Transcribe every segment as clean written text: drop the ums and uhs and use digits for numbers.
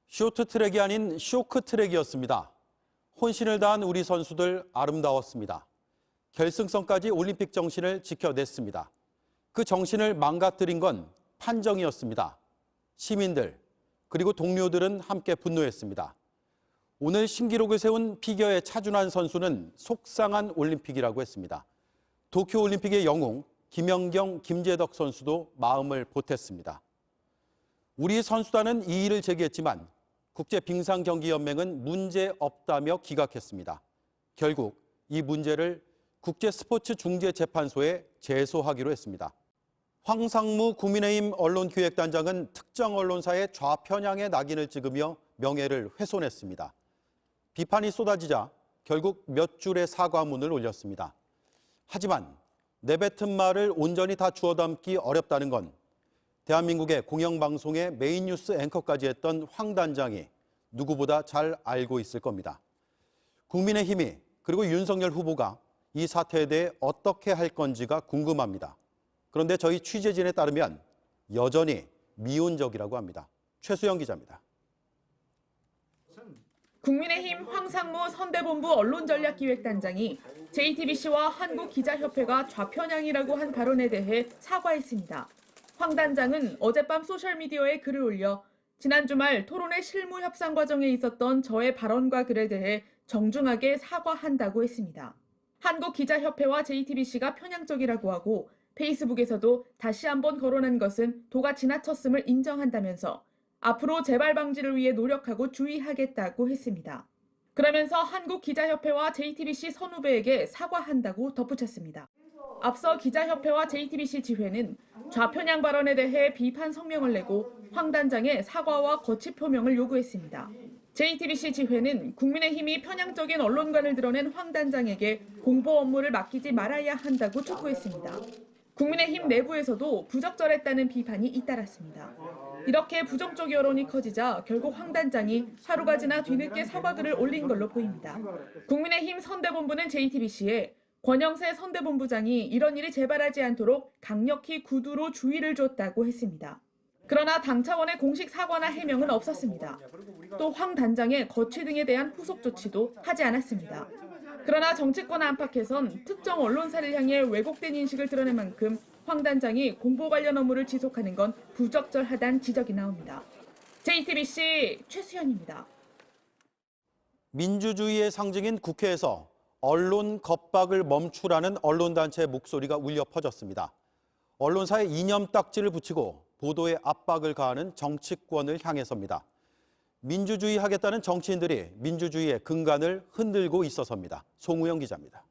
쇼트트랙이 아닌 쇼크트랙이었습니다. 혼신을 다한 우리 선수들 아름다웠습니다. 결승선까지 올림픽 정신을 지켜냈습니다. 그 정신을 망가뜨린 건 판정이었습니다. 시민들, 그리고 동료들은 함께 분노했습니다. 오늘 신기록을 세운 피겨의 차준환 선수는 속상한 올림픽이라고 했습니다. 도쿄올림픽의 영웅 김연경, 김재덕 선수도 마음을 보탰습니다. 우리 선수단은 이의를 제기했지만 국제빙상경기연맹은 문제 없다며 기각했습니다. 결국 이 문제를 국제스포츠중재재판소에 제소하기로 했습니다. 황상무 국민의힘 언론기획단장은 특정 언론사의 좌편향의 낙인을 찍으며 명예를 훼손했습니다. 비판이 쏟아지자 결국 몇 줄의 사과문을 올렸습니다. 하지만 내뱉은 말을 온전히 다 주워 담기 어렵다는 건 대한민국의 공영방송의 메인 뉴스 앵커까지 했던 황 단장이 누구보다 잘 알고 있을 겁니다. 국민의힘이 그리고 윤석열 후보가 이 사태에 대해 어떻게 할 건지가 궁금합니다. 그런데 저희 취재진에 따르면 여전히 미온적이라고 합니다. 최수영 기자입니다. 국민의힘 황상무 선대본부 언론전략기획단장이 JTBC와 한국기자협회가 좌편향이라고 한 발언에 대해 사과했습니다. 황 단장은 어젯밤 소셜미디어에 글을 올려 지난 주말 토론회 실무 협상 과정에 있었던 저의 발언과 글에 대해 정중하게 사과한다고 했습니다. 한국기자협회와 JTBC가 편향적이라고 하고 페이스북에서도 다시 한번 거론한 것은 도가 지나쳤음을 인정한다면서 앞으로 재발 방지를 위해 노력하고 주의하겠다고 했습니다. 그러면서 한국기자협회와 JTBC 선후배에게 사과한다고 덧붙였습니다. 앞서 기자협회와 JTBC 지회는 좌편향 발언에 대해 비판 성명을 내고 황 단장의 사과와 거취 표명을 요구했습니다. JTBC 지회는 국민의힘이 편향적인 언론관을 드러낸 황 단장에게 공보 업무를 맡기지 말아야 한다고 촉구했습니다. 국민의힘 내부에서도 부적절했다는 비판이 잇따랐습니다. 이렇게 부정적 여론이 커지자 결국 황 단장이 하루가 지나 뒤늦게 사과글을 올린 걸로 보입니다. 국민의힘 선대본부는 JTBC에 권영세 선대본부장이 이런 일이 재발하지 않도록 강력히 구두로 주의를 줬다고 했습니다. 그러나 당 차원의 공식 사과나 해명은 없었습니다. 또 황 단장의 거취 등에 대한 후속 조치도 하지 않았습니다. 그러나 정치권 안팎에선 특정 언론사를 향해 왜곡된 인식을 드러낸 만큼 황 단장이 공보 관련 업무를 지속하는 건 부적절하다는 지적이 나옵니다. JTBC 최수연입니다. 민주주의의 상징인 국회에서 언론 겁박을 멈추라는 언론단체의 목소리가 울려 퍼졌습니다. 언론사에 이념 딱지를 붙이고 보도에 압박을 가하는 정치권을 향해서입니다. 민주주의 하겠다는 정치인들이 민주주의의 근간을 흔들고 있어서입니다. 송우영 기자입니다.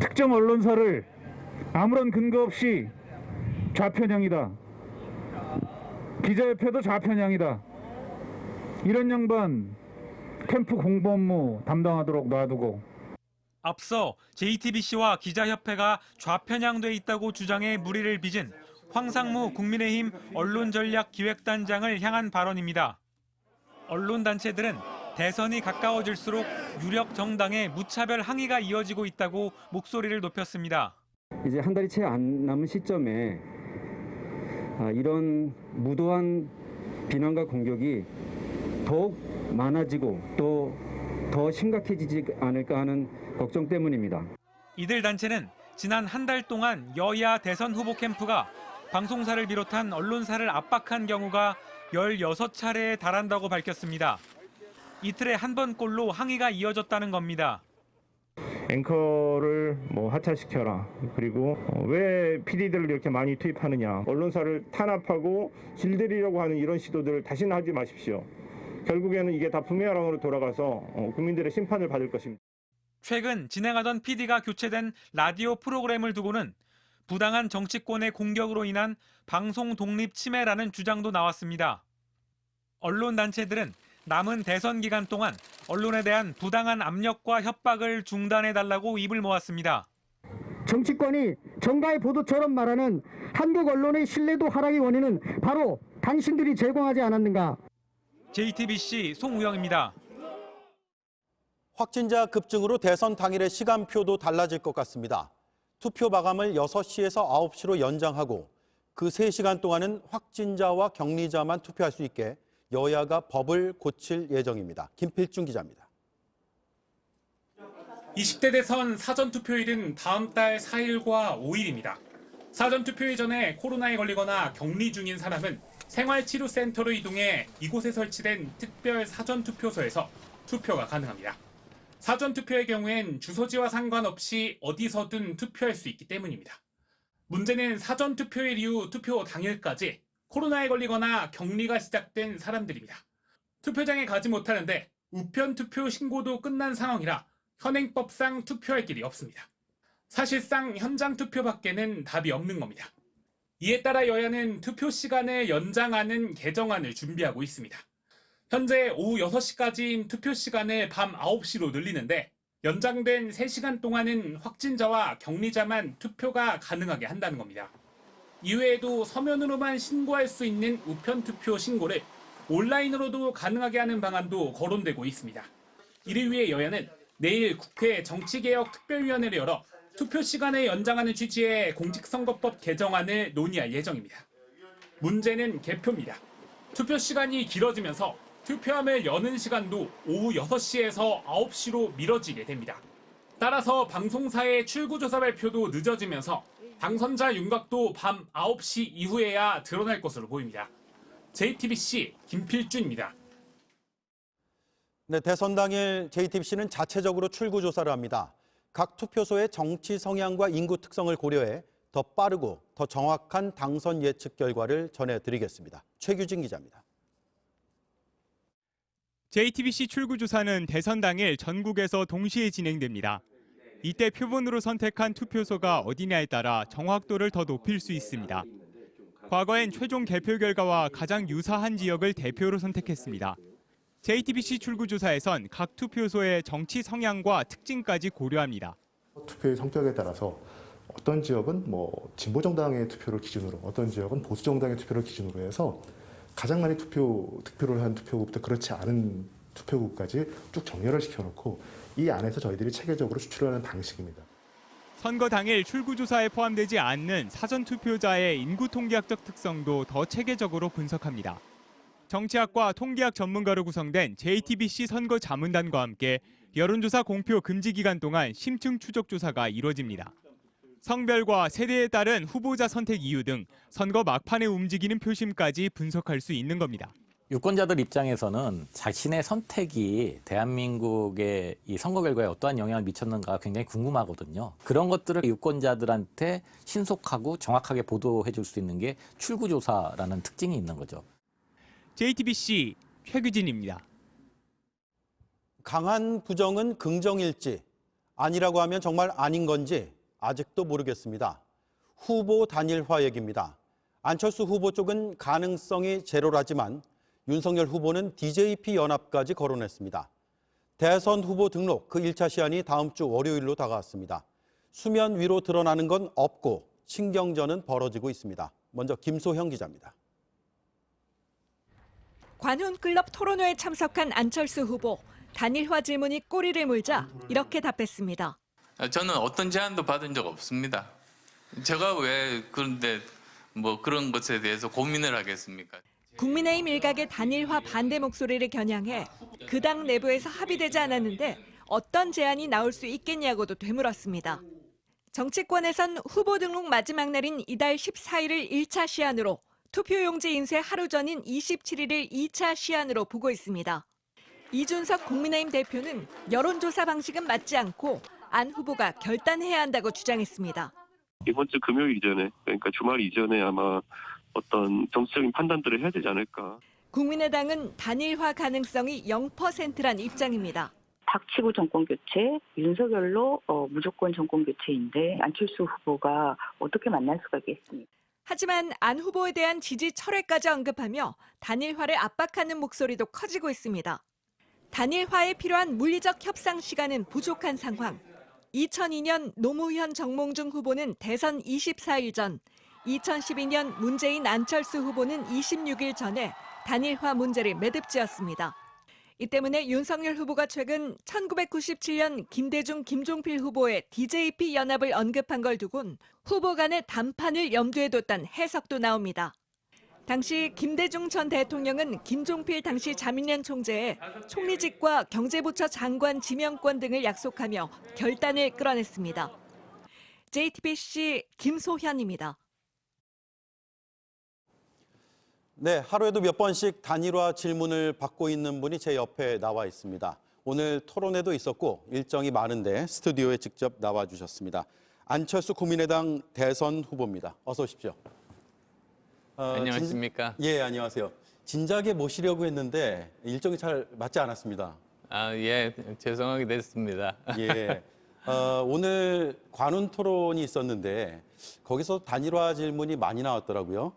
특정 언론사를 아무런 근거 없이 좌편향이다. 기자협회도 좌편향이다. 이런 양반 캠프 공보 업무 담당하도록 놔두고. 앞서 JTBC와 기자협회가 좌편향돼 있다고 주장해 물의를 빚은 황상무 국민의힘 언론전략기획단장을 향한 발언입니다. 언론단체들은 대선이 가까워질수록 유력 정당의 무차별 항의가 이어지고 있다고 목소리를 높였습니다. 이제 한 달이 채 안 남은 시점에 이런 무도한 비난과 공격이 더욱 많아지고 또 더 심각해지지 않을까 하는 걱정 때문입니다. 이들 단체는 지난 한 달 동안 여야 대선 후보 캠프가 방송사를 비롯한 언론사를 압박한 경우가 16차례에 달한다고 밝혔습니다. 이틀에 한 번꼴로 항의가 이어졌다는 겁니다. 앵커를 하차시켜라. 그리고 왜 PD들을 이렇게 많이 투입하느냐. 언론사를 탄압하고 길들이려고 하는 이런 시도들을 다시는 하지 마십시오. 결국에는 이게 다 부메랑으로 돌아가서 국민들의 심판을 받을 것입니다. 최근 진행하던 PD가 교체된 라디오 프로그램을 두고는 부당한 정치권의 공격으로 인한 방송 독립 침해라는 주장도 나왔습니다. 언론단체들은 남은 대선 기간 동안 언론에 대한 부당한 압력과 협박을 중단해달라고 입을 모았습니다. 정치권이 정가의 보도처럼 말하는 한국 언론의 신뢰도 하락의 원인은 바로 당신들이 제공하지 않았는가. JTBC 송우영입니다. 확진자 급증으로 대선 당일의 시간표도 달라질 것 같습니다. 투표 마감을 6시에서 9시로 연장하고 그 3시간 동안은 확진자와 격리자만 투표할 수 있게 여야가 법을 고칠 예정입니다. 김필중 기자입니다. 20대 대선 사전투표일은 다음 달 4일과 5일입니다. 사전투표일 전에 코로나에 걸리거나 격리 중인 사람은 생활치료센터로 이동해 이곳에 설치된 특별 사전투표소에서 투표가 가능합니다. 사전투표의 경우엔 주소지와 상관없이 어디서든 투표할 수 있기 때문입니다. 문제는 사전투표일 이후 투표 당일까지 코로나에 걸리거나 격리가 시작된 사람들입니다. 투표장에 가지 못하는데 우편투표 신고도 끝난 상황이라 현행법상 투표할 길이 없습니다. 사실상 현장 투표밖에는 답이 없는 겁니다. 이에 따라 여야는 투표 시간을 연장하는 개정안을 준비하고 있습니다. 현재 오후 6시까지인 투표 시간을 밤 9시로 늘리는데 연장된 3시간 동안은 확진자와 격리자만 투표가 가능하게 한다는 겁니다. 이외에도 서면으로만 신고할 수 있는 우편투표 신고를 온라인으로도 가능하게 하는 방안도 거론되고 있습니다. 이를 위해 여야는 내일 국회 정치개혁특별위원회를 열어 투표 시간을 연장하는 취지의 공직선거법 개정안을 논의할 예정입니다. 문제는 개표입니다. 투표 시간이 길어지면서 투표함을 여는 시간도 오후 6시에서 9시로 미뤄지게 됩니다. 따라서 방송사의 출구조사 발표도 늦어지면서 당선자 윤곽도 밤 9시 이후에야 드러날 것으로 보입니다. JTBC 김필준입니다. 네, 대선 당일 JTBC는 자체적으로 출구 조사를 합니다. 각 투표소의 정치 성향과 인구 특성을 고려해 더 빠르고 더 정확한 당선 예측 결과를 전해드리겠습니다. 최규진 기자입니다. JTBC 출구조사는 대선 당일 전국에서 동시에 진행됩니다. 이때 표본으로 선택한 투표소가 어디냐에 따라 정확도를 더 높일 수 있습니다. 과거엔 최종 개표 결과와 가장 유사한 지역을 대표로 선택했습니다. JTBC 출구조사에선 각 투표소의 정치 성향과 특징까지 고려합니다. 투표의 성격에 따라서 어떤 지역은 진보 정당의 투표를 기준으로, 어떤 지역은 보수 정당의 투표를 기준으로 해서 가장 많이 득표를 한 투표구부터 그렇지 않은 투표구까지 쭉 정렬을 시켜놓고 이 안에서 저희들이 체계적으로 추출하는 방식입니다. 선거 당일 출구조사에 포함되지 않는 사전투표자의 인구 통계학적 특성도 더 체계적으로 분석합니다. 정치학과 통계학 전문가로 구성된 JTBC 선거 자문단과 함께 여론조사 공표 금지 기간 동안 심층 추적 조사가 이뤄집니다. 성별과 세대에 따른 후보자 선택 이유 등 선거 막판에 움직이는 표심까지 분석할 수 있는 겁니다. 유권자들 입장에서는 자신의 선택이 대한민국의 이 선거 결과에 어떠한 영향을 미쳤는가 굉장히 궁금하거든요. 그런 것들을 유권자들한테 신속하고 정확하게 보도해 줄 수 있는 게 출구조사라는 특징이 있는 거죠. JTBC 최규진입니다. 강한 부정은 긍정일지 아니라고 하면 정말 아닌 건지 아직도 모르겠습니다. 후보 단일화 얘기입니다. 안철수 후보 쪽은 가능성이 제로라지만 윤석열 후보는 DJP 연합까지 거론했습니다. 대선 후보 등록 그 1차 시한이 다음 주 월요일로 다가왔습니다. 수면 위로 드러나는 건 없고 신경전은 벌어지고 있습니다. 먼저 김소형 기자입니다. 관훈클럽 토론회에 참석한 안철수 후보. 단일화 질문이 꼬리를 물자 이렇게 답했습니다. 저는 어떤 제안도 받은 적 없습니다. 제가 왜 그런데 그런 것에 대해서 고민을 하겠습니까? 국민의힘 일각의 단일화 반대 목소리를 겨냥해 그 당 내부에서 합의되지 않았는데 어떤 제안이 나올 수 있겠냐고도 되물었습니다. 정치권에선 후보 등록 마지막 날인 이달 14일을 1차 시한으로 투표용지 인쇄 하루 전인 27일을 2차 시한으로 보고 있습니다. 이준석 국민의힘 대표는 여론조사 방식은 맞지 않고 안 후보가 결단해야 한다고 주장했습니다. 이번 주 금요일 이전에, 그러니까 주말 이전에 아마 어떤 정치적인 판단들을 해야 되지 않을까. 국민의당은 단일화 가능성이 0%란 입장입니다. 닥치고 정권교체, 윤석열로 무조건 정권교체인데 안철수 후보가 어떻게 만날 수가 있겠습니까? 하지만 안 후보에 대한 지지 철회까지 언급하며 단일화를 압박하는 목소리도 커지고 있습니다. 단일화에 필요한 물리적 협상 시간은 부족한 상황. 2002년 노무현 정몽준 후보는 대선 24일 전, 2012년 문재인 안철수 후보는 26일 전에 단일화 문제를 매듭지었습니다. 이 때문에 윤석열 후보가 최근 1997년 김대중, 김종필 후보의 DJP 연합을 언급한 걸 두곤 후보 간의 담판을 염두에 뒀다는 해석도 나옵니다. 당시 김대중 전 대통령은 김종필 당시 자민련 총재에 총리직과 경제부처 장관 지명권 등을 약속하며 결단을 끌어냈습니다. JTBC 김소현입니다. 네, 하루에도 몇 번씩 단일화 질문을 받고 있는 분이 제 옆에 나와 있습니다. 오늘 토론회도 있었고 일정이 많은데 스튜디오에 직접 나와 주셨습니다. 안철수 국민의당 대선 후보입니다. 어서 오십시오. 안녕하십니까? 예, 안녕하세요. 진작에 모시려고 했는데 일정이 잘 맞지 않았습니다. 예, 죄송하게 됐습니다. 예. 오늘 관훈 토론이 있었는데 거기서 단일화 질문이 많이 나왔더라고요.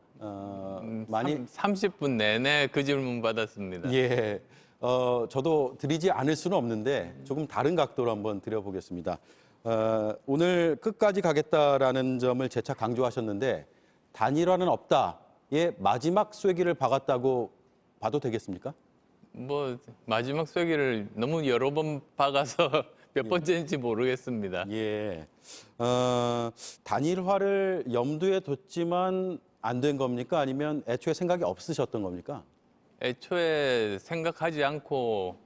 많이 30분 내내 그 질문 받았습니다. 예. 저도 드리지 않을 수는 없는데 조금 다른 각도로 한번 드려보겠습니다. 오늘 끝까지 가겠다라는 점을 재차 강조하셨는데 단일화는 없다의 마지막 쐐기를 박았다고 봐도 되겠습니까? 뭐 마지막 쐐기를 너무 여러 번 박아서 몇 번째인지 모르겠습니다. 예. 단일화를 염두에 뒀지만 안 된 겁니까? 아니면 애초에 생각이 없으셨던 겁니까? 애초에 생각하지 않고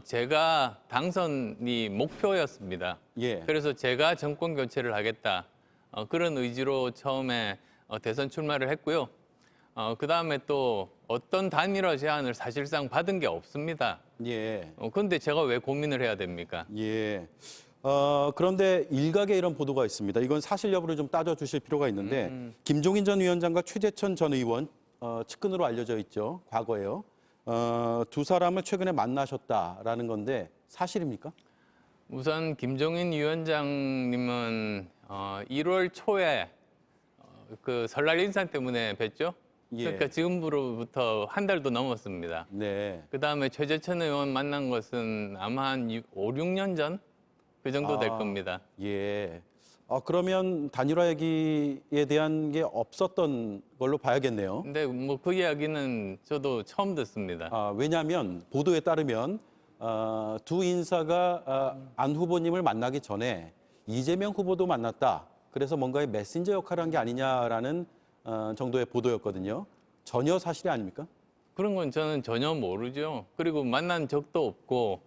제가 당선이 목표였습니다. 예. 그래서 제가 정권 교체를 하겠다. 그런 의지로 처음에 대선 출마를 했고요. 그다음에 또 어떤 단일화 제안을 사실상 받은 게 없습니다. 예. 그런데 제가 왜 고민을 해야 됩니까? 예. 그런데 일각에 이런 보도가 있습니다. 이건 사실 여부를 좀 따져주실 필요가 있는데 김종인 전 위원장과 최재천 전 의원 측근으로 알려져 있죠. 과거에요. 두 사람을 최근에 만나셨다라는 건데 사실입니까? 우선 김종인 위원장님은 1월 초에 그 설날 인사 때문에 뵀죠. 예. 그러니까 지금으로부터 한 달도 넘었습니다. 네. 그다음에 최재천 의원 만난 것은 아마 한 5, 6년 전? 그 정도 될 겁니다. 예. 그러면 단일화 얘기에 대한 게 없었던 걸로 봐야겠네요. 근데 뭐 그 이야기는 저도 처음 듣습니다. 왜냐하면 보도에 따르면 두 인사가 안 후보님을 만나기 전에 이재명 후보도 만났다. 그래서 뭔가의 메신저 역할을 한 게 아니냐라는 정도의 보도였거든요. 전혀 사실이 아닙니까? 그런 건 저는 전혀 모르죠. 그리고 만난 적도 없고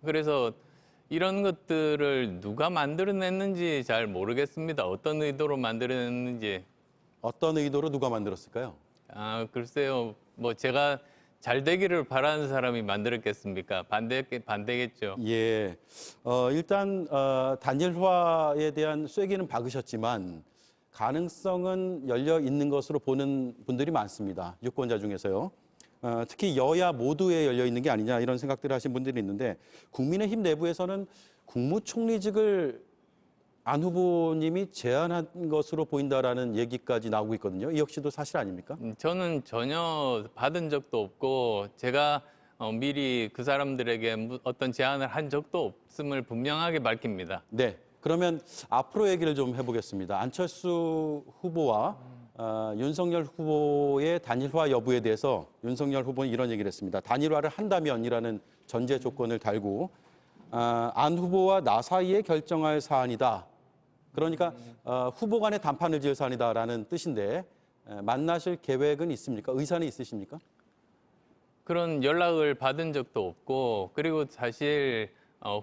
그래서 이런 것들을 누가 만들어냈는지 잘 모르겠습니다. 어떤 의도로 만들어냈는지. 어떤 의도로 누가 만들었을까요? 글쎄요. 뭐 제가 잘 되기를 바라는 사람이 만들었겠습니까? 반대겠죠. 예. 일단 단일화에 대한 쐐기는 박으셨지만 가능성은 열려 있는 것으로 보는 분들이 많습니다. 유권자 중에서요. 특히 여야 모두에 열려 있는 게 아니냐 이런 생각들을 하신 분들이 있는데 국민의힘 내부에서는 국무총리직을 안 후보님이 제안한 것으로 보인다라는 얘기까지 나오고 있거든요. 이 역시도 사실 아닙니까? 저는 전혀 받은 적도 없고 제가 미리 그 사람들에게 어떤 제안을 한 적도 없음을 분명하게 밝힙니다. 네. 그러면 앞으로 얘기를 좀 해보겠습니다. 안철수 후보와 윤석열 후보의 단일화 여부에 대해서 윤석열 후보는 이런 얘기를 했습니다. 단일화를 한다면이라는 전제 조건을 달고 안 후보와 나 사이에 결정할 사안이다. 그러니까 후보 간의 단판을 지을 사안이다라는 뜻인데 만나실 계획은 있습니까? 의사는 있으십니까? 그런 연락을 받은 적도 없고 그리고 사실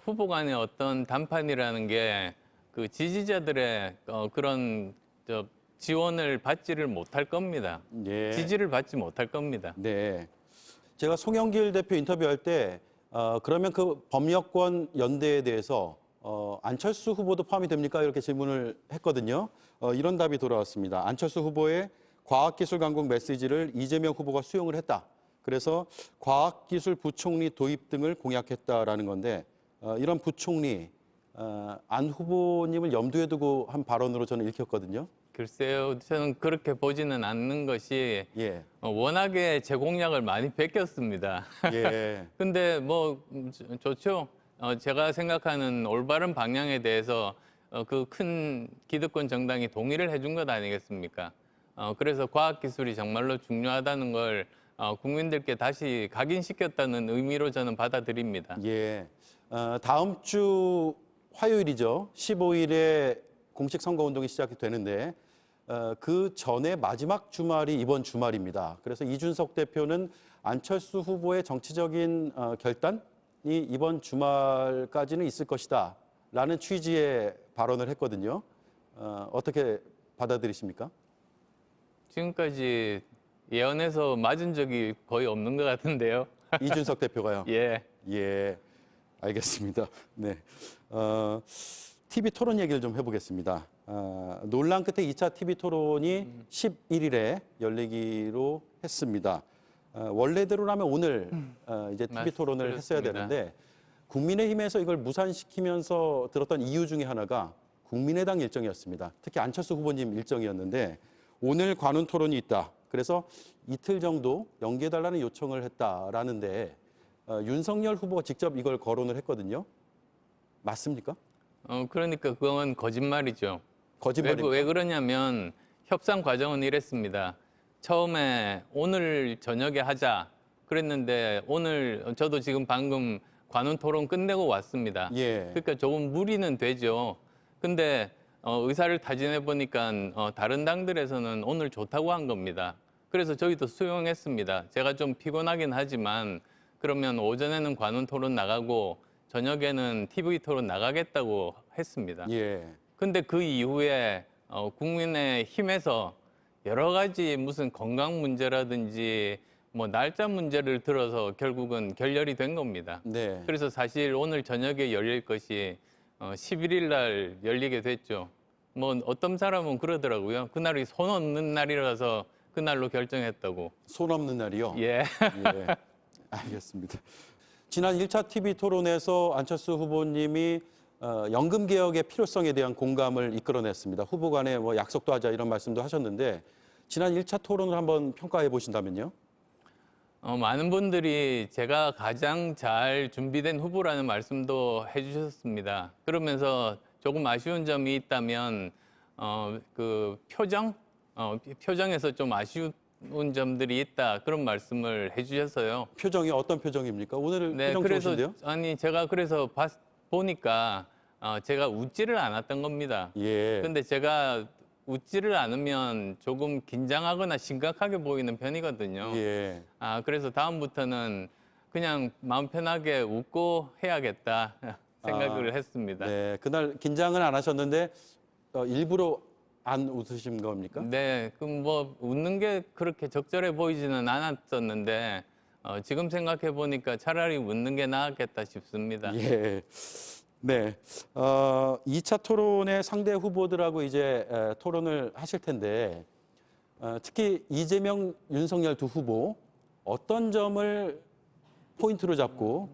후보 간의 어떤 단판이라는 게 그 지지자들의 그런 지원을 받지를 못할 겁니다. 예. 지지를 받지 못할 겁니다. 네. 제가 송영길 대표 인터뷰할 때 그러면 그 범여권 연대에 대해서 안철수 후보도 포함이 됩니까? 이렇게 질문을 했거든요. 이런 답이 돌아왔습니다. 안철수 후보의 과학기술 강국 메시지를 이재명 후보가 수용을 했다. 그래서 과학기술 부총리 도입 등을 공약했다라는 건데 이런 부총리 안 후보님을 염두에 두고 한 발언으로 저는 읽혔거든요. 글쎄요, 저는 그렇게 보지는 않는 것이 예. 워낙에 제 공약을 많이 베꼈습니다. 예. 근데 뭐 좋죠. 제가 생각하는 올바른 방향에 대해서 그 큰 기득권 정당이 동의를 해준 것 아니겠습니까? 그래서 과학기술이 정말로 중요하다는 걸 국민들께 다시 각인시켰다는 의미로 저는 받아들입니다. 예. 다음 주 화요일이죠. 15일에 공식 선거운동이 시작이 되는데 그 전에 마지막 주말이 이번 주말입니다. 그래서 이준석 대표는 안철수 후보의 정치적인 결단이 이번 주말까지는 있을 것이다 라는 취지의 발언을 했거든요. 어떻게 받아들이십니까? 지금까지 예언해서 맞은 적이 거의 없는 것 같은데요. 이준석 대표가요? 예. 예, 알겠습니다. 네. TV 토론 얘기를 좀 해보겠습니다. 논란 끝에 2차 TV 토론이 11일에 열리기로 했습니다. 원래대로라면 오늘 이제 TV 토론을 했어야 그렇습니다. 되는데 국민의힘에서 이걸 무산시키면서 들었던 이유 중에 하나가 국민의당 일정이었습니다. 특히 안철수 후보님 일정이었는데 오늘 관훈 토론이 있다. 그래서 이틀 정도 연기해달라는 요청을 했다라는데 윤석열 후보가 직접 이걸 거론을 했거든요. 맞습니까? 그러니까 그건 거짓말이죠. 거짓말입니까? 왜 그러냐면 협상 과정은 이랬습니다. 처음에 오늘 저녁에 하자 그랬는데 오늘 저도 지금 방금 관훈 토론 끝내고 왔습니다. 예. 그러니까 조금 무리는 되죠. 근데 의사를 타진해 보니까 다른 당들에서는 오늘 좋다고 한 겁니다. 그래서 저희도 수용했습니다. 제가 좀 피곤하긴 하지만 그러면 오전에는 관훈 토론 나가고 저녁에는 TV 토론 나가겠다고 했습니다. 예. 근데 그 이후에 국민의힘에서 여러 가지 무슨 건강 문제라든지 뭐 날짜 문제를 들어서 결국은 결렬이 된 겁니다. 네. 그래서 사실 오늘 저녁에 열릴 것이 11일 날 열리게 됐죠. 뭐 어떤 사람은 그러더라고요. 그날이 손 없는 날이라서 그날로 결정했다고. 손 없는 날이요? 예. 예. 알겠습니다. 지난 1차 TV 토론에서 안철수 후보님이 연금 개혁의 필요성에 대한 공감을 이끌어냈습니다. 후보 간에 뭐 약속도 하자 이런 말씀도 하셨는데 지난 1차 토론을 한번 평가해 보신다면요? 많은 분들이 제가 가장 잘 준비된 후보라는 말씀도 해주셨습니다. 그러면서 조금 아쉬운 점이 있다면 그 표정에서 좀 아쉬운 점들이 있다 그런 말씀을 해주셨어요. 표정이 어떤 표정입니까? 오늘 네, 표정 그래서 좋으신데요? 제가 그래서 보니까 제가 웃지를 않았던 겁니다. 예. 근데 제가 웃지를 않으면 조금 긴장하거나 심각하게 보이는 편이거든요. 예. 그래서 다음부터는 그냥 마음 편하게 웃고 해야겠다 생각을 했습니다. 네, 그날 긴장은 안 하셨는데 일부러 안 웃으신 겁니까? 네, 그럼 뭐 웃는 게 그렇게 적절해 보이지는 않았었는데 지금 생각해 보니까 차라리 웃는 게 나았겠다 싶습니다. 예. 네. 2차 토론의 상대 후보들하고 이제 토론을 하실 텐데 특히 이재명, 윤석열 두 후보 어떤 점을 포인트로 잡고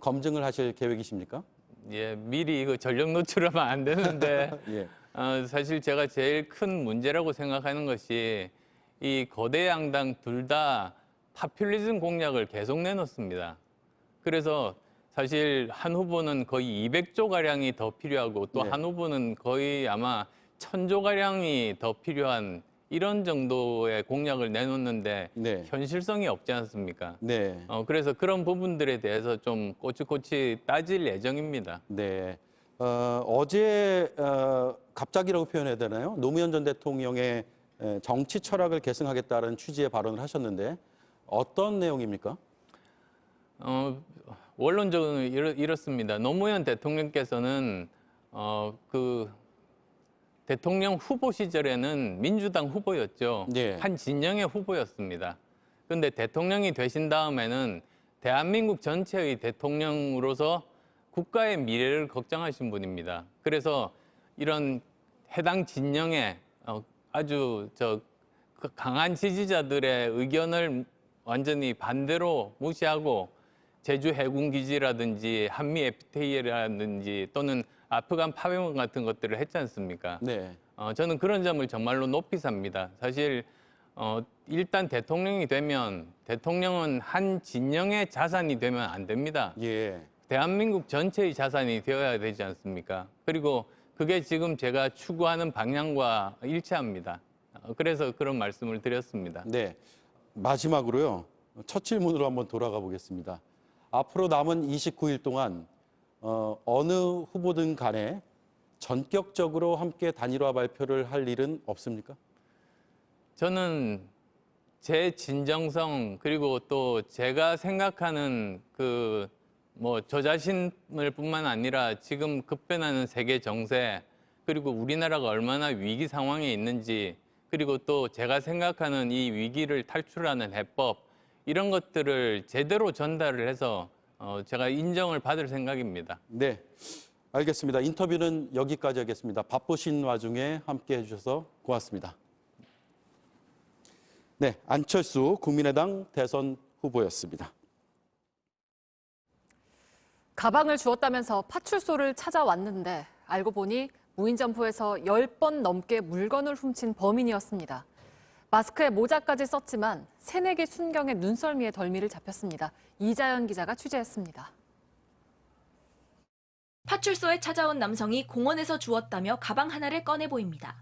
검증을 하실 계획이십니까? 예, 미리 이거 전력 노출하면 안 되는데 예. 사실 제가 제일 큰 문제라고 생각하는 것이 이 거대 양당 둘 다 파퓰리즘 공약을 계속 내놓습니다. 그래서 사실 한 후보는 거의 200조 가량이 더 필요하고 또 한 후보는 거의 아마 1000조 가량이 더 필요한 이런 정도의 공약을 내놓는데 네. 현실성이 없지 않습니까? 네. 그래서 그런 부분들에 대해서 좀 꼬치꼬치 따질 예정입니다. 네. 어제 갑자기라고 표현해야 되나요? 노무현 전 대통령의 정치 철학을 계승하겠다는 취지의 발언을 하셨는데 어떤 내용입니까? 원론적으로 이렇습니다. 노무현 대통령께서는 그 대통령 후보 시절에는 민주당 후보였죠. 네. 한 진영의 후보였습니다. 그런데 대통령이 되신 다음에는 대한민국 전체의 대통령으로서 국가의 미래를 걱정하신 분입니다. 그래서 이런 해당 진영의 아주 강한 지지자들의 의견을 완전히 반대로 무시하고 제주 해군기지라든지 한미 FTA라든지 또는 아프간 파병 같은 것들을 했지 않습니까? 네. 저는 그런 점을 정말로 높이 삽니다. 사실 일단 대통령이 되면 대통령은 한 진영의 자산이 되면 안 됩니다. 예. 대한민국 전체의 자산이 되어야 되지 않습니까? 그리고 그게 지금 제가 추구하는 방향과 일치합니다. 그래서 그런 말씀을 드렸습니다. 네. 마지막으로요. 첫 질문으로 한번 돌아가 보겠습니다. 앞으로 남은 29일 동안 어느 후보든 간에 전격적으로 함께 단일화 발표를 할 일은 없습니까? 저는 제 진정성 그리고 또 제가 생각하는 저 자신을 뿐만 아니라 지금 급변하는 세계 정세 그리고 우리나라가 얼마나 위기 상황에 있는지 그리고 또 제가 생각하는 이 위기를 탈출하는 해법 이런 것들을 제대로 전달을 해서 제가 인정을 받을 생각입니다. 네, 알겠습니다. 인터뷰는 여기까지 하겠습니다. 바쁘신 와중에 함께해 주셔서 고맙습니다. 네, 안철수 국민의당 대선 후보였습니다. 가방을 주었다면서 파출소를 찾아왔는데 알고 보니 무인점포에서 10번 넘게 물건을 훔친 범인이었습니다. 마스크에 모자까지 썼지만 새내기 순경의 눈썰미에 덜미를 잡혔습니다. 이자연 기자가 취재했습니다. 파출소에 찾아온 남성이 공원에서 주웠다며 가방 하나를 꺼내 보입니다.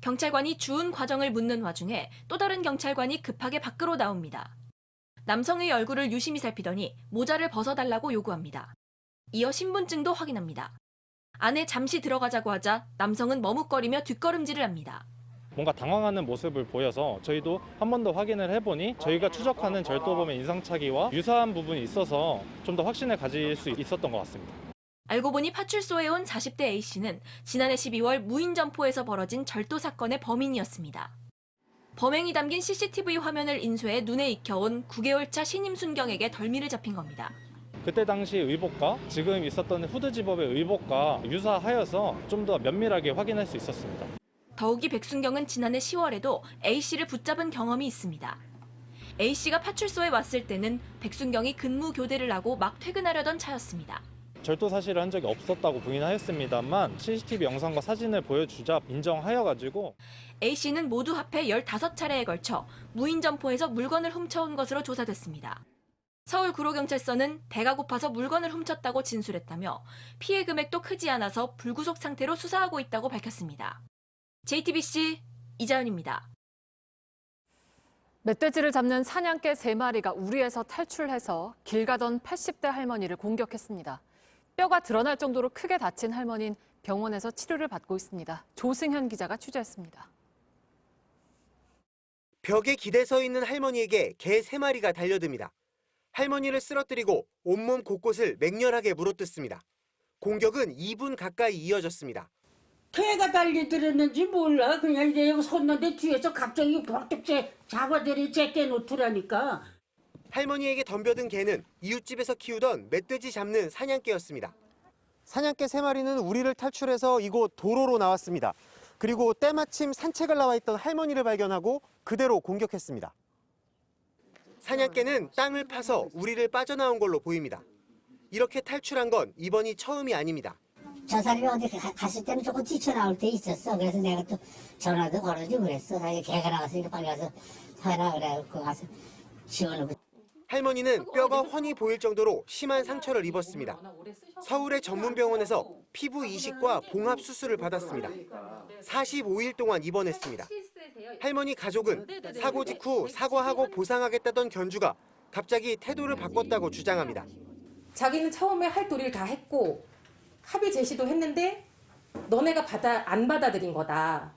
경찰관이 주운 과정을 묻는 와중에 또 다른 경찰관이 급하게 밖으로 나옵니다. 남성의 얼굴을 유심히 살피더니 모자를 벗어달라고 요구합니다. 이어 신분증도 확인합니다. 안에 잠시 들어가자고 하자 남성은 머뭇거리며 뒷걸음질을 합니다. 뭔가 당황하는 모습을 보여서 저희도 한 번 더 확인을 해보니 저희가 추적하는 절도범의 인상착의와 유사한 부분이 있어서 좀 더 확신을 가질 수 있었던 것 같습니다. 알고 보니 파출소에 온 40대 A씨는 지난해 12월 무인점포에서 벌어진 절도 사건의 범인이었습니다. 범행이 담긴 CCTV 화면을 인쇄해 눈에 익혀온 9개월차 신임 순경에게 덜미를 잡힌 겁니다. 그때 당시 의복과 지금 있었던 후드 집업의 의복과 유사하여서 좀 더 면밀하게 확인할 수 있었습니다. 더욱이 백순경은 지난해 10월에도 A씨를 붙잡은 경험이 있습니다. A씨가 파출소에 왔을 때는 백순경이 근무 교대를 하고 막 퇴근하려던 차였습니다. 절도 사실을 한 적이 없었다고 부인하였습니다만 CCTV 영상과 사진을 보여주자 인정하여가지고 A씨는 모두 합해 15차례에 걸쳐 무인점포에서 물건을 훔쳐온 것으로 조사됐습니다. 서울구로경찰서는 배가 고파서 물건을 훔쳤다고 진술했다며 피해 금액도 크지 않아서 불구속 상태로 수사하고 있다고 밝혔습니다. JTBC 이자연입니다. 멧돼지를 잡는 사냥개 3마리가 우리에서 탈출해서 길 가던 80대 할머니를 공격했습니다. 뼈가 드러날 정도로 크게 다친 할머니는 병원에서 치료를 받고 있습니다. 조승현 기자가 취재했습니다. 벽에 기대 서 있는 할머니에게 개 3마리가 달려듭니다. 할머니를 쓰러뜨리고 온몸 곳곳을 맹렬하게 물어뜯습니다. 공격은 2분 가까이 이어졌습니다. 개가 달려들었는지 몰라. 그냥 이제 여기 섰는데 뒤에서 갑자기 벌떡 잡아들이 제껴 놓더라니까. 할머니에게 덤벼든 개는 이웃집에서 키우던 멧돼지 잡는 사냥개였습니다. 사냥개 3마리는 우리를 탈출해서 이곳 도로로 나왔습니다. 그리고 때마침 산책을 나와 있던 할머니를 발견하고 그대로 공격했습니다. 사냥개는 땅을 파서 우리를 빠져나온 걸로 보입니다. 이렇게 탈출한 건 이번이 처음이 아닙니다. 저 사람이 어디 갔을 때는 조금 뛰쳐나올 때 있었어. 그래서 내가 또 전화도 걸어주고 그랬어. 개가 나갔으니까 빨리 가서 해라 그래. 그 가서 지원을. 할머니는 뼈가 훤히 보일 정도로 심한 상처를 입었습니다. 서울의 전문병원에서 피부 이식과 봉합 수술을 받았습니다. 45일 동안 입원했습니다. 할머니 가족은 사고 직후 사과하고 보상하겠다던 견주가 갑자기 태도를 바꿨다고 주장합니다. 자기는 처음에 할 도리를 다 했고 합의 제시도 했는데 너네가 안 받아들인 거다.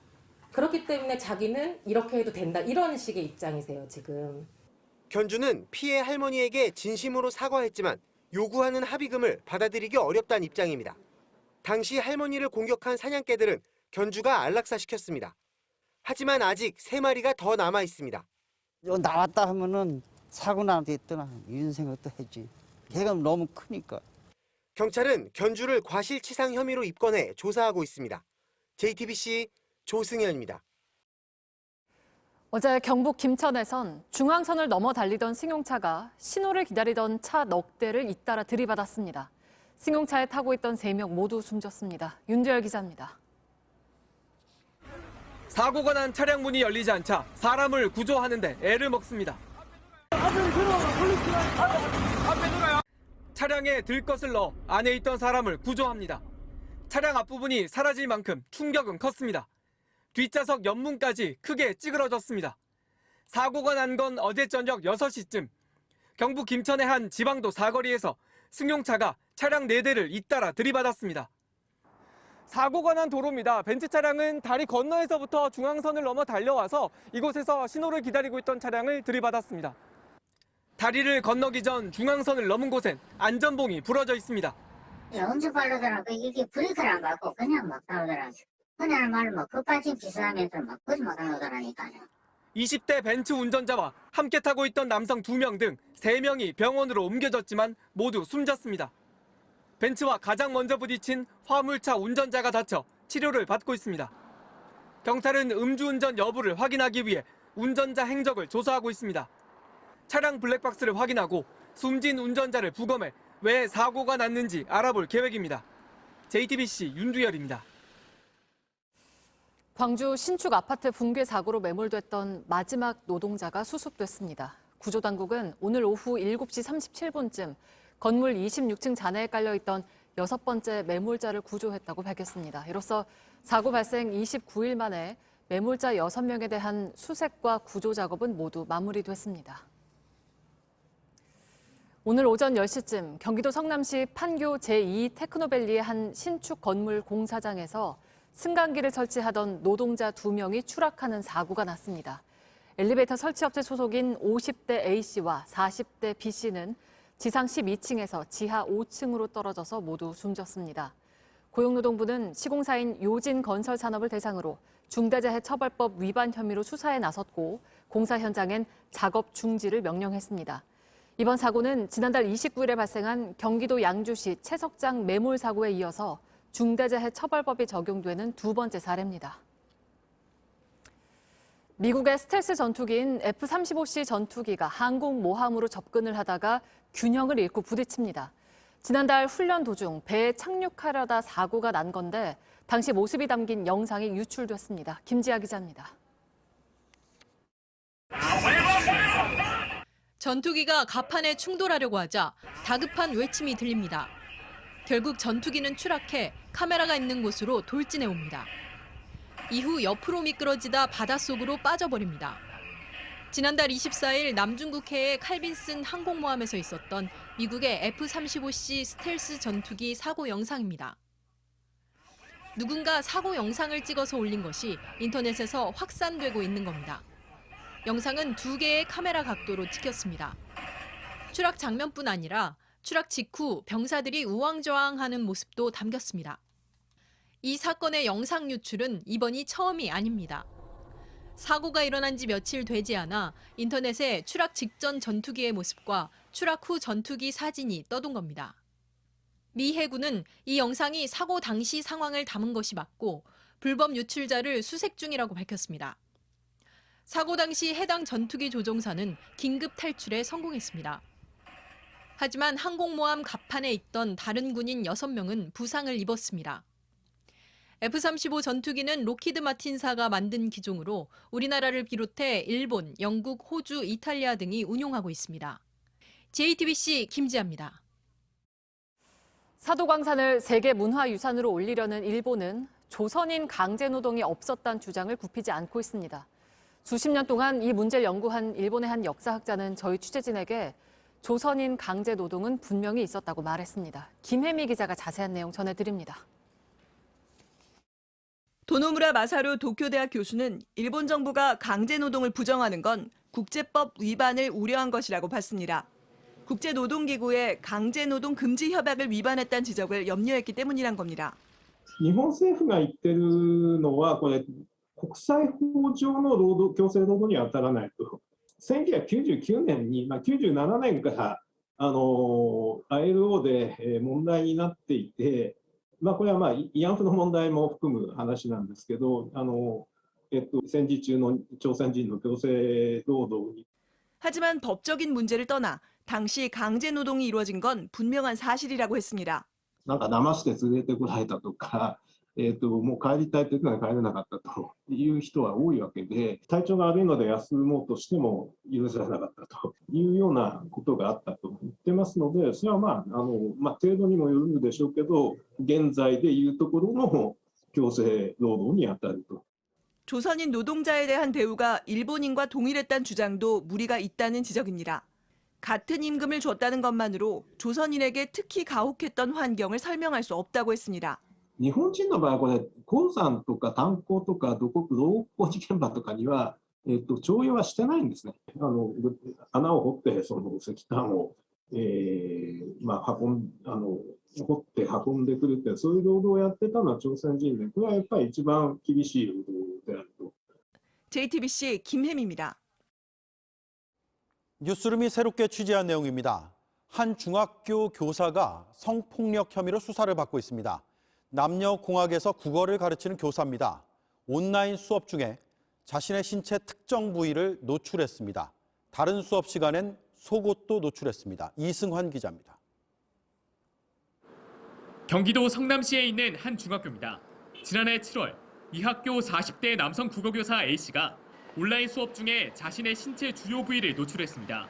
그렇기 때문에 자기는 이렇게 해도 된다. 이런 식의 입장이세요, 지금. 견주는 피해 할머니에게 진심으로 사과했지만 요구하는 합의금을 받아들이기 어렵다는 입장입니다. 당시 할머니를 공격한 사냥개들은 견주가 안락사시켰습니다. 하지만 아직 3마리가 더 남아 있습니다. 나왔다 하면은 사고 나도 있더나 이런 생각도 했지. 개가 너무 크니까. 경찰은 견주를 과실치상 혐의로 입건해 조사하고 있습니다. JTBC 조승현입니다. 어제 경북 김천에선 중앙선을 넘어 달리던 승용차가 신호를 기다리던 차 넉 대를 잇따라 들이받았습니다. 승용차에 타고 있던 3명 모두 숨졌습니다. 윤재열 기자입니다. 사고가 난 차량 문이 열리지 않자 사람을 구조하는데 애를 먹습니다. 차량에 들것을 넣어 안에 있던 사람을 구조합니다. 차량 앞부분이 사라질 만큼 충격은 컸습니다. 뒷좌석 옆문까지 크게 찌그러졌습니다. 사고가 난 건 어제 저녁 6시쯤 경북 김천의 한 지방도 사거리에서 승용차가 차량 4대를 잇따라 들이받았습니다. 사고가 난 도로입니다. 벤츠 차량은 다리 건너에서부터 중앙선을 넘어 달려와서 이곳에서 신호를 기다리고 있던 차량을 들이받았습니다. 다리를 건너기 전 중앙선을 넘은 곳엔 안전봉이 부러져 있습니다. 언제 바르더라고. 이게 브레이크를 안 밟고 그냥 막 나오더라고. 그냥 말로 막 급발진 비슷하면서 막 거짓말 나오더라니까요. 20대 벤츠 운전자와 함께 타고 있던 남성 2명 등 3명이 병원으로 옮겨졌지만 모두 숨졌습니다. 벤츠와 가장 먼저 부딪힌 화물차 운전자가 다쳐 치료를 받고 있습니다. 경찰은 음주운전 여부를 확인하기 위해 운전자 행적을 조사하고 있습니다. 차량 블랙박스를 확인하고 숨진 운전자를 부검해 왜 사고가 났는지 알아볼 계획입니다. JTBC 윤두열입니다. 광주 신축 아파트 붕괴 사고로 매몰됐던 마지막 노동자가 수습됐습니다. 구조당국은 오늘 오후 7시 37분쯤 건물 26층 잔해에 깔려있던 6번째 매몰자를 구조했다고 밝혔습니다. 이로써 사고 발생 29일 만에 매몰자 6명에 대한 수색과 구조 작업은 모두 마무리됐습니다. 오늘 오전 10시쯤 경기도 성남시 판교 제2 테크노밸리의 한 신축 건물 공사장에서 승강기를 설치하던 노동자 2명이 추락하는 사고가 났습니다. 엘리베이터 설치업체 소속인 50대 A씨와 40대 B씨는 지상 12층에서 지하 5층으로 떨어져서 모두 숨졌습니다. 고용노동부는 시공사인 요진건설산업을 대상으로 중대재해처벌법 위반 혐의로 수사에 나섰고 공사 현장엔 작업 중지를 명령했습니다. 이번 사고는 지난달 29일에 발생한 경기도 양주시 채석장 매몰 사고에 이어서 중대재해처벌법이 적용되는 2번째 사례입니다. 미국의 스텔스 전투기인 F-35C 전투기가 항공모함으로 접근을 하다가 균형을 잃고 부딪힙니다. 지난달 훈련 도중 배에 착륙하려다 사고가 난 건데 당시 모습이 담긴 영상이 유출됐습니다. 김지아 기자입니다. 전투기가 갑판에 충돌하려고 하자 다급한 외침이 들립니다. 결국 전투기는 추락해 카메라가 있는 곳으로 돌진해 옵니다. 이후 옆으로 미끄러지다 바닷속으로 빠져버립니다. 지난달 24일 남중국해의 칼빈슨 항공모함에서 있었던 미국의 F-35C 스텔스 전투기 사고 영상입니다. 누군가 사고 영상을 찍어서 올린 것이 인터넷에서 확산되고 있는 겁니다. 영상은 2개의 카메라 각도로 찍혔습니다. 추락 장면뿐 아니라 추락 직후 병사들이 우왕좌왕하는 모습도 담겼습니다. 이 사건의 영상 유출은 이번이 처음이 아닙니다. 사고가 일어난 지 며칠 되지 않아 인터넷에 추락 직전 전투기의 모습과 추락 후 전투기 사진이 떠돈 겁니다. 미 해군은 이 영상이 사고 당시 상황을 담은 것이 맞고 불법 유출자를 수색 중이라고 밝혔습니다. 사고 당시 해당 전투기 조종사는 긴급 탈출에 성공했습니다. 하지만 항공모함 갑판에 있던 다른 군인 6명은 부상을 입었습니다. F-35 전투기는 로키드 마틴사가 만든 기종으로 우리나라를 비롯해 일본, 영국, 호주, 이탈리아 등이 운용하고 있습니다. JTBC 김지아입니다. 사도광산을 세계 문화유산으로 올리려는 일본은 조선인 강제노동이 없었다는 주장을 굽히지 않고 있습니다. 수십 년 동안 이 문제를 연구한 일본의 한 역사학자는 저희 취재진에게 조선인 강제노동은 분명히 있었다고 말했습니다. 김혜미 기자가 자세한 내용 전해드립니다. 도노무라 마사루 도쿄대학 교수는 일본 정부가 강제노동을 부정하는 건 국제법 위반을 우려한 것이라고 봤습니다. 국제노동기구의 강제노동 금지 협약을 위반했다는 지적을 염려했기 때문이란 겁니다. 日本政府が言ってるのはこれ国際法上の強制労働には当たらないと。1999年に、97年からILO で問題になっていて、これは慰安婦の問題も含む話なんですけど、戦時中の朝鮮人の強制労働に。 하지만 법적인 문제를 떠나 당시 강제노동이 이루어진 건 분명한 사실이라고 했습니다. なんか騙して連れてこられたとか、もう帰りたいというのが帰れなかったという人は多いわけで、体調が悪いので休もうとしても許されなかったというようなことがあったと言ってますので、それは程度にもよるでしょうけど、現在でいうところの強制労働に当たると。 조선인 노동자에 대한 대우가 일본인과 동일했다는 주장도 무리가 있다는 지적입니다. 같은 임금을 줬다는 것만으로 조선인에게 특히 가혹했던 환경을 설명할 수 없다고 했습니다. 日本人の場合はこれ、鉱山とか炭鉱とか土工事現場とかには、徴用はしてないんですね。穴を掘って、その石炭を、掘って運んでくるって、そういう労働をやってたのは朝鮮人で、これはやっぱり一番厳しい労働であると。JTBC 김혜미입니다. 뉴스룸이 새롭게 취재한 내용입니다. 한 중학교 교사가 성폭력 혐의로 수사를 받고 있습니다. 남녀공학에서 국어를 가르치는 교사입니다. 온라인 수업 중에 자신의 신체 특정 부위를 노출했습니다. 다른 수업 시간엔 속옷도 노출했습니다. 이승환 기자입니다. 경기도 성남시에 있는 한 중학교입니다. 지난해 7월 이 학교 40대 남성 국어교사 A씨가 온라인 수업 중에 자신의 신체 주요 부위를 노출했습니다.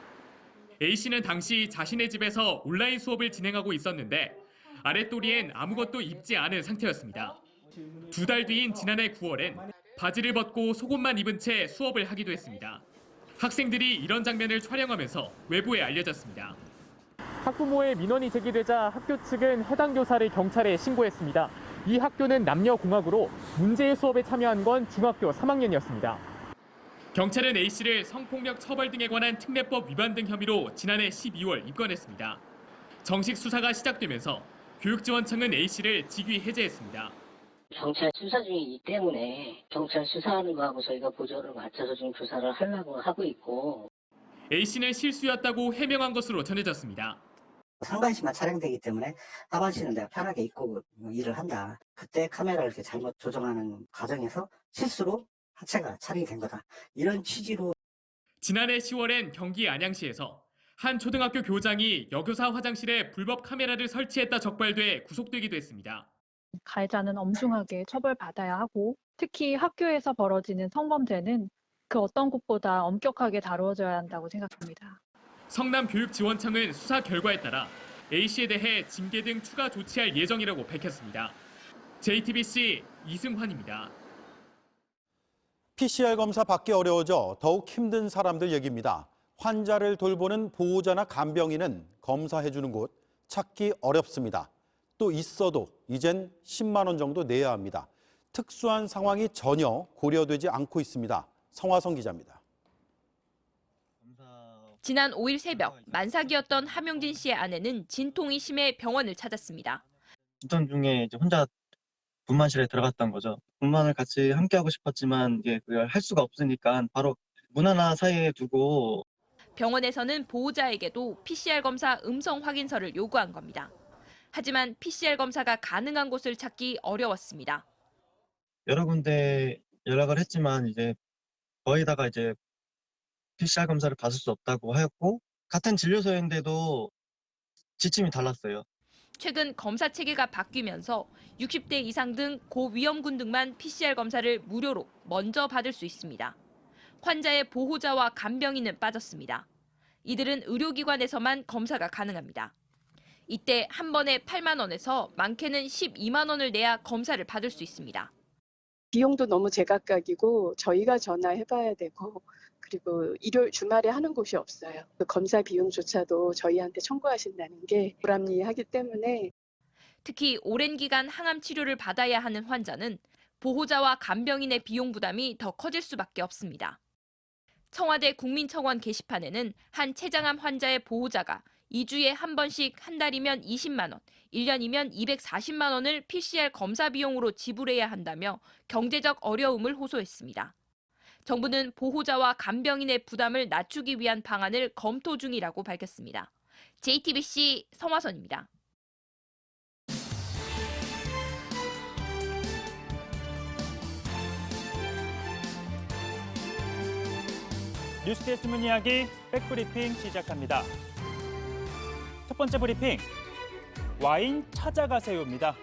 A씨는 당시 자신의 집에서 온라인 수업을 진행하고 있었는데 아랫도리엔 아무것도 입지 않은 상태였습니다. 2달 뒤인 지난해 9월엔 바지를 벗고 속옷만 입은 채 수업을 하기도 했습니다. 학생들이 이런 장면을 촬영하면서 외부에 알려졌습니다. 학부모의 민원이 제기되자 학교 측은 해당 교사를 경찰에 신고했습니다. 이 학교는 남녀공학으로 문제의 수업에 참여한 건 중학교 3학년이었습니다. 경찰은 A씨를 성폭력 처벌 등에 관한 특례법 위반 등 혐의로 지난해 12월 입건했습니다. 정식 수사가 시작되면서 교육지원청은 A씨를 직위 해제했습니다. 경찰 수사 중이기 때문에 경찰 수사하는 거하고 저희가 보조를 맞춰서 지금 조사를 하려고 하고 있고. A씨는 실수였다고 해명한 것으로 전해졌습니다. 상반신만 촬영되기 때문에 하반신은 내가 편하게 입고 일을 한다. 그때 카메라를 이렇게 잘못 조정하는 과정에서 실수로 하체가 촬영이 된 거다. 이런 취지로. 지난해 10월엔 경기 안양시에서 한 초등학교 교장이 여교사 화장실에 불법 카메라를 설치했다 적발돼 구속되기도 했습니다. 가해자는 엄중하게 처벌받아야 하고 특히 학교에서 벌어지는 성범죄는 그 어떤 곳보다 엄격하게 다루어져야 한다고 생각합니다. 성남교육지원청은 수사 결과에 따라 A씨에 대해 징계 등 추가 조치할 예정이라고 밝혔습니다. JTBC 이승환입니다. PCR 검사 받기 어려워져 더욱 힘든 사람들 얘기입니다. 환자를 돌보는 보호자나 간병인은 검사해주는 곳 찾기 어렵습니다. 또 있어도 이젠 10만 원 정도 내야 합니다. 특수한 상황이 전혀 고려되지 않고 있습니다. 성화성 기자입니다. 지난 5일 새벽 만삭이었던 함용진 씨의 아내는 진통이 심해 병원을 찾았습니다. 진통 중에 이제 혼자 분만실에 들어갔던 거죠. 분만을 같이 함께하고 싶었지만 이게 그걸 할 수가 없으니까 바로 문 하나 사이에 두고. 병원에서는 보호자에게도 PCR 검사 음성 확인서를 요구한 겁니다. 하지만 PCR 검사가 가능한 곳을 찾기 어려웠습니다. 여러 군데 연락을 했지만 이제 거의다가 이제 PCR 검사를 받을 수 없다고 하였고 같은 진료소인데도 지침이 달랐어요. 최근 검사 체계가 바뀌면서 60대 이상 등 고위험군 등만 PCR 검사를 무료로 먼저 받을 수 있습니다. 환자의 보호자와 간병인은 빠졌습니다. 이들은 의료기관에서만 검사가 가능합니다. 이때 한 번에 8만 원에서 많게는 12만 원을 내야 검사를 받을 수 있습니다. 비용도 너무 제각각이고 저희가 전화해봐야 되고 그리고 일요일 주말에 하는 곳이 없어요. 그 검사 비용조차도 저희한테 청구하신다는 게 불합리하기 때문에. 특히 오랜 기간 항암 치료를 받아야 하는 환자는 보호자와 간병인의 비용 부담이 더 커질 수밖에 없습니다. 청와대 국민청원 게시판에는 한 췌장암 환자의 보호자가 2주에 한 번씩 한 달이면 20만 원, 1년이면 240만 원을 PCR 검사 비용으로 지불해야 한다며 경제적 어려움을 호소했습니다. 정부는 보호자와 간병인의 부담을 낮추기 위한 방안을 검토 중이라고 밝혔습니다. JTBC 성화선입니다. 뉴스데스크 이야기 백브리핑 시작합니다. 첫 번째 브리핑, 와인 찾아가세요입니다.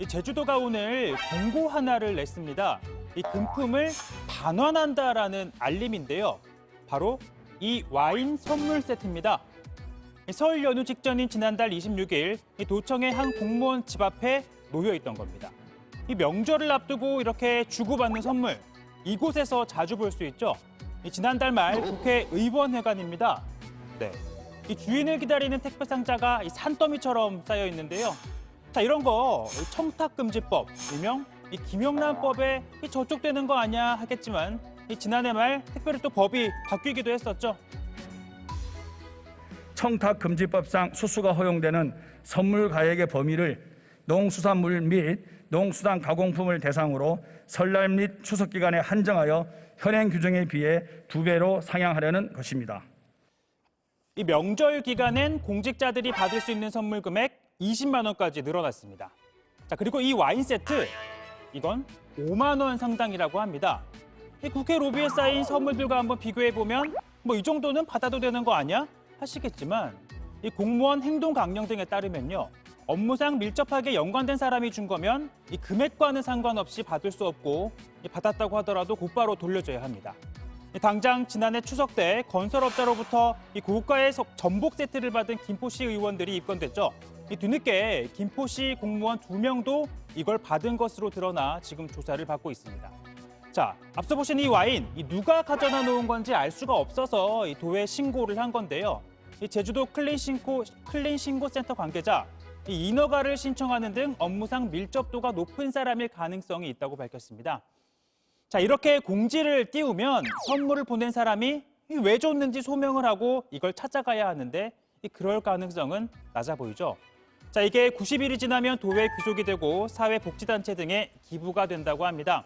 제주도가 오늘 공고 하나를 냈습니다. 이 금품을 반환한다라는 알림인데요. 바로 이 와인 선물 세트입니다. 설 연휴 직전인 지난달 26일 도청의 한 공무원 집 앞에 놓여 있던 겁니다. 이 명절을 앞두고 이렇게 주고받는 선물, 이곳에서 자주 볼 수 있죠. 지난달 말 국회의원회관입니다. 네, 이 주인을 기다리는 택배 상자가 이 산더미처럼 쌓여 있는데요. 자, 이런 거 청탁금지법, 일명 이 김영란법에 저촉되는 거 아니야 하겠지만 지난해 말 특별히 또 법이 바뀌기도 했었죠. 청탁금지법상 수수가 허용되는 선물 가액의 범위를 농수산물 및 농수산 가공품을 대상으로 설날 및 추석 기간에 한정하여 현행 규정에 비해 2배로 상향하려는 것입니다. 이 명절 기간엔 공직자들이 받을 수 있는 선물 금액 20만 원까지 늘어났습니다. 자, 그리고 이 와인 세트, 이건 5만 원 상당이라고 합니다. 이 국회 로비에 쌓인 선물들과 한번 비교해 보면 뭐 이 정도는 받아도 되는 거 아니야? 하시겠지만 이 공무원 행동 강령 등에 따르면요, 업무상 밀접하게 연관된 사람이 준 거면 이 금액과는 상관없이 받을 수 없고 받았다고 하더라도 곧바로 돌려줘야 합니다. 당장 지난해 추석 때 건설업자로부터 이 고가의 전복 세트를 받은 김포시 의원들이 입건됐죠. 이 뒤늦게 김포시 공무원 2명도 이걸 받은 것으로 드러나 지금 조사를 받고 있습니다. 자, 앞서 보신 이 와인, 누가 가져다 놓은 건지 알 수가 없어서 이 도에 신고를 한 건데요. 이 제주도 클린신고센터 관계자, 이 인허가를 신청하는 등 업무상 밀접도가 높은 사람일 가능성이 있다고 밝혔습니다. 자, 이렇게 공지를 띄우면 선물을 보낸 사람이 왜 줬는지 소명을 하고 이걸 찾아가야 하는데 그럴 가능성은 낮아 보이죠. 자, 이게 90일이 지나면 도에 귀속이 되고 사회복지단체 등에 기부가 된다고 합니다.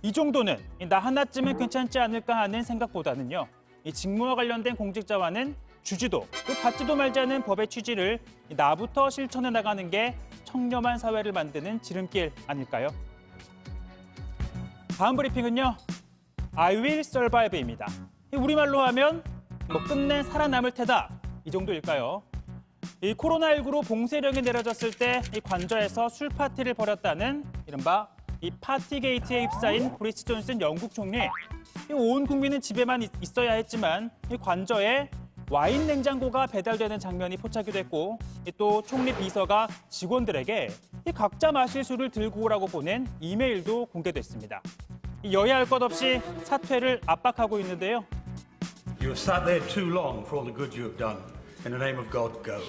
이 정도는 나 하나쯤은 괜찮지 않을까 하는 생각보다는요, 이 직무와 관련된 공직자와는 주지도 또 받지도 말지 않은 법의 취지를 나부터 실천해 나가는 게 청렴한 사회를 만드는 지름길 아닐까요? 다음 브리핑은요, I will survive입니다. 우리말로 하면 끝내 살아남을 테다, 이 정도일까요? 이 코로나19로 봉쇄령이 내려졌을 때 이 관저에서 술 파티를 벌였다는 이른바 이 파티게이트에 휩싸인 보리스 존슨 영국 총리. 온 국민은 집에만 있어야 했지만 이 관저에 와인 냉장고가 배달되는 장면이 포착이 됐고, 또 총리 비서가 직원들에게 이 각자 마실 술을 들고 오라고 보낸 이메일도 공개됐습니다. 여야 할 것 없이 사퇴를 압박하고 있는데요. You have sat there too long for all the good you have done. In the name of God, go.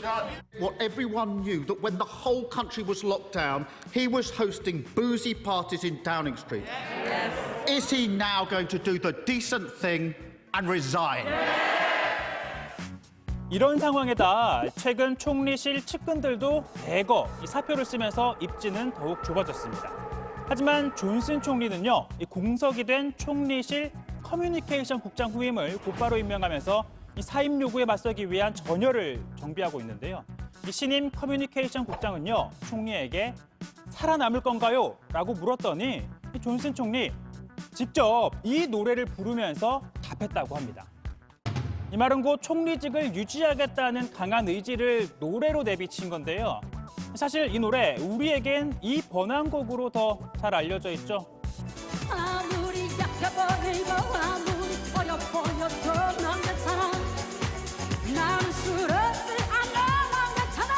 What everyone knew, that when the whole country was locked down, he was hosting boozy parties in Downing Street. Yes. Is he now going to do the decent thing and resign? 이런 상황에다 최근 총리실 측근들도 대거 이 사표를 쓰면서 입지는 더욱 좁아졌습니다. 하지만 존슨 총리는요, 이 공석이 된 총리실 커뮤니케이션 국장 후임을 곧바로 임명하면서 이 사임 요구에 맞서기 위한 전열을 정비하고 있는데요. 이 신임 커뮤니케이션 국장은요, 총리에게 살아남을 건가요? 라고 물었더니 이 존슨 총리 직접 이 노래를 부르면서 답했다고 합니다. 이 말은 곧 총리직을 유지하겠다는 강한 의지를 노래로 내비친 건데요. 사실 이 노래 우리에겐 이 번안곡으로 더 잘 알려져 있죠. 아무리 약해보이고 아무리 어려 보여도 넌 괜찮아. 나는 술을 안 괜찮아.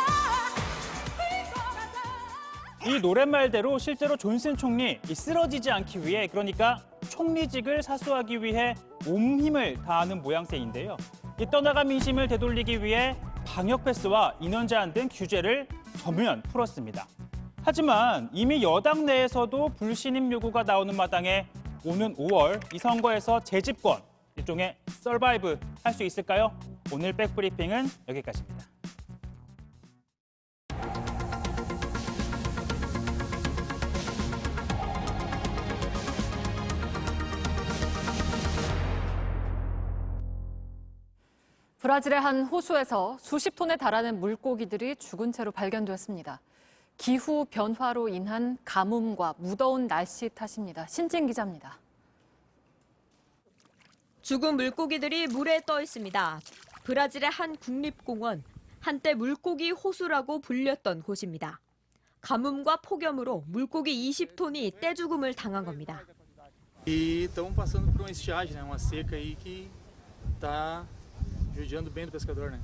이 노랫말대로 실제로 존슨 총리 쓰러지지 않기 위해, 그러니까 총리직을 사수하기 위해 온 힘을 다하는 모양새인데요. 떠나간 민심을 되돌리기 위해 방역 패스와 인원 제한 등 규제를 전면 풀었습니다. 하지만 이미 여당 내에서도 불신임 요구가 나오는 마당에 오는 5월 이 선거에서 재집권, 일종의 서바이브 할 수 있을까요? 오늘 백브리핑은 여기까지입니다. 브라질의 한 호수에서 수십 톤에 달하는 물고기들이 죽은 채로 발견되었습니다. 기후 변화로 인한 가뭄과 무더운 날씨 탓입니다. 신진 기자입니다. 죽은 물고기들이 물에 떠 있습니다. 브라질의 한 국립공원, 한때 물고기 호수라고 불렸던 곳입니다. 가뭄과 폭염으로 물고기 20톤이 떼죽음을 당한 겁니다. E estamos passando por uma estiagem, né? Uma seca aí que está judiando bem do pescador, né?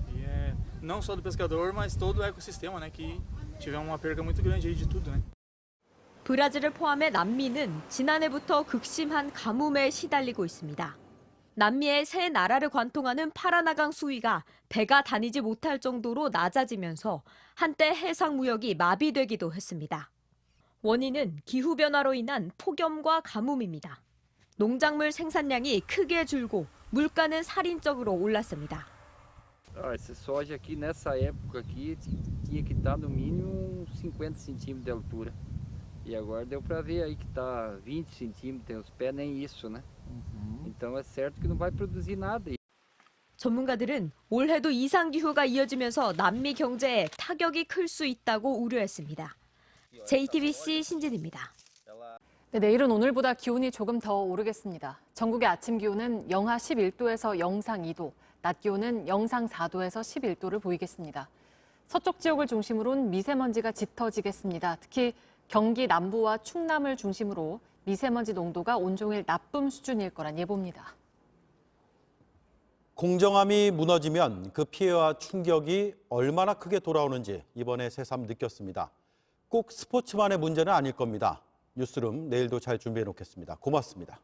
E não só do pescador, mas todo o ecossistema, né? Que tivemos uma perda muito grande aí de tudo, né? 브라질을 포함해 남미는 지난해부터 극심한 가뭄에 시달리고 있습니다. 남미의 세 나라를 관통하는 파라나강 수위가 배가 다니지 못할 정도로 낮아지면서 한때 해상 무역이 마비되기도 했습니다. 원인은 기후변화로 인한 폭염과 가뭄입니다. 농작물 생산량이 크게 줄고 물가는 살인적으로 올랐습니다. Essa soja aqui nessa época aqui tinha que estar no mínimo 50 centímetros de altura. E agora deu para ver aí que está 20 centímetros, tem os pés nem isso, né? Então é certo que não vai produzir nada. 전문가들은 올해도 이상기후가 이어지면서 남미 경제에 타격이 클 수 있다고 우려했습니다. JTBC 신진입니다. 네, 내일은 오늘보다 기온이 조금 더 오르겠습니다. 전국의 아침 기온은 영하 11도에서 영상 2도, 낮 기온은 영상 4도에서 11도를 보이겠습니다. 서쪽 지역을 중심으로는 미세먼지가 짙어지겠습니다. 특히 경기 남부와 충남을 중심으로 미세먼지 농도가 온종일 나쁨 수준일 거란 예보입니다. 공정함이 무너지면 그 피해와 충격이 얼마나 크게 돌아오는지 이번에 새삼 느꼈습니다. 꼭 스포츠만의 문제는 아닐 겁니다. 뉴스룸 내일도 잘 준비해 놓겠습니다. 고맙습니다.